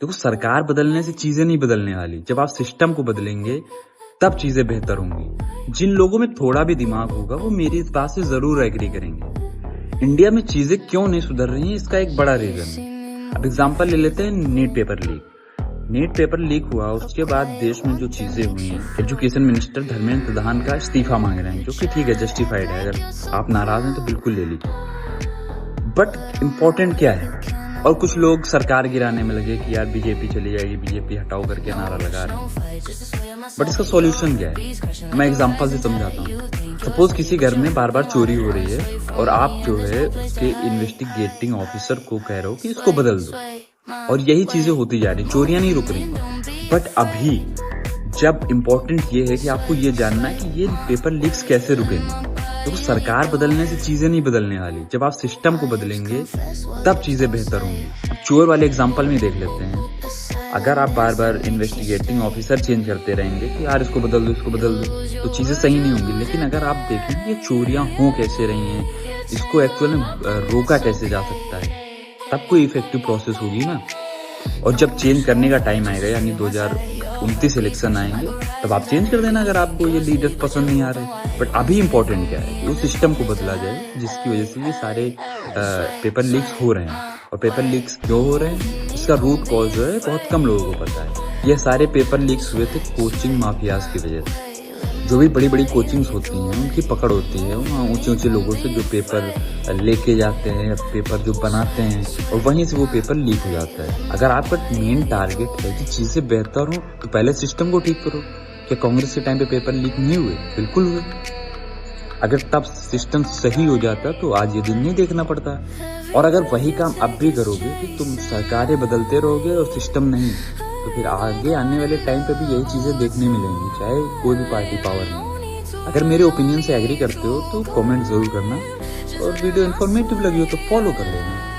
देखो, सरकार बदलने से चीजें नहीं बदलने वाली। जब आप सिस्टम को बदलेंगे तब चीजें बेहतर होंगी। जिन लोगों में थोड़ा भी दिमाग होगा वो मेरी इस बात से जरूर एग्री करेंगे। इंडिया में चीजें क्यों नहीं सुधर रही हैं, इसका एक बड़ा रीजन है। अब एग्जांपल ले लेते हैं NEET paper leak. NEET paper leak हुआ, उसके बाद देश में जो चीजें हुई हैं, एजुकेशन मिनिस्टर धर्मेंद्र प्रधान का इस्तीफा मांग रहे हैं, जो कि ठीक है, जस्टिफाइड है। अगर आप नाराज हैं तो बिल्कुल ले लीजिए। बट इम्पोर्टेंट क्या है? और कुछ लोग सरकार गिराने में लगे कि यार बीजेपी चली जाएगी, बीजेपी हटाओ करके नारा लगा रहे हैं। बट इसका सॉल्यूशन क्या है? मैं एग्जांपल से समझाता हूँ। सपोज किसी घर में बार बार चोरी हो रही है और आप जो है उसके इन्वेस्टिगेटिंग ऑफिसर को कह रहे हो कि इसको बदल दो, और यही चीजें होती जा रही, चोरियां नहीं रुक रही। बट अभी जब इम्पोर्टेंट ये है कि आपको ये जानना है कि ये पेपर लीक्स कैसे रुकेंगे। तो सरकार बदलने से चीजें नहीं बदलने वाली। जब आप सिस्टम को बदलेंगे तब चीजें बेहतर होंगी। अब चोर वाले एग्जांपल में देख लेते हैं। अगर आप बार बार इन्वेस्टिगेटिंग ऑफिसर चेंज करते रहेंगे कि यार इसको बदल दो, इसको बदल दो, तो चीजें सही नहीं होंगी। लेकिन अगर आप देखेंगे ये चोरियां हो कैसे रही हैं, इसको एक्चुअली रोका कैसे जा सकता है, तब कोई इफेक्टिव प्रोसेस होगी ना। और जब चेंज करने का टाइम आएगा, यानी 2029 इलेक्शन आएंगे, तब आप चेंज कर देना अगर आपको ये लीडर्स पसंद नहीं आ रहे। बट अभी इम्पोर्टेंट क्या है कि उस सिस्टम को बदला जाए जिसकी वजह से ये सारे पेपर लीक्स हो रहे हैं। और पेपर लीक्स क्यों हो रहे हैं, इसका रूट कॉज जो है बहुत कम लोगों को पता है। ये सारे पेपर लीक्स हुए थे कोचिंग माफियाज की वजह से। जो भी बड़ी बड़ी कोचिंग्स होती हैं उनकी पकड़ होती है वहाँ ऊंचे ऊंचे लोगों से, जो पेपर लेके जाते हैं, पेपर जो बनाते हैं, और वहीं से वो पेपर लीक हो जाता है। अगर आपका मेन टारगेट है कि चीजें बेहतर हो तो पहले सिस्टम को ठीक करो। क्या कांग्रेस के टाइम पे पेपर लीक नहीं हुए? बिल्कुल हुए। अगर तब सिस्टम सही हो जाता तो आज ये दिन नहीं देखना पड़ता। और अगर वही काम अब भी करोगे कि तुम सरकारें बदलते रहोगे और सिस्टम नहीं, तो फिर आगे आने वाले टाइम पे भी यही चीजें देखने मिलेंगी, चाहे कोई भी पार्टी पावर में। अगर मेरे ओपिनियन से एग्री करते हो तो कमेंट जरूर करना, और वीडियो इन्फॉर्मेटिव लगी हो तो फॉलो कर लेना।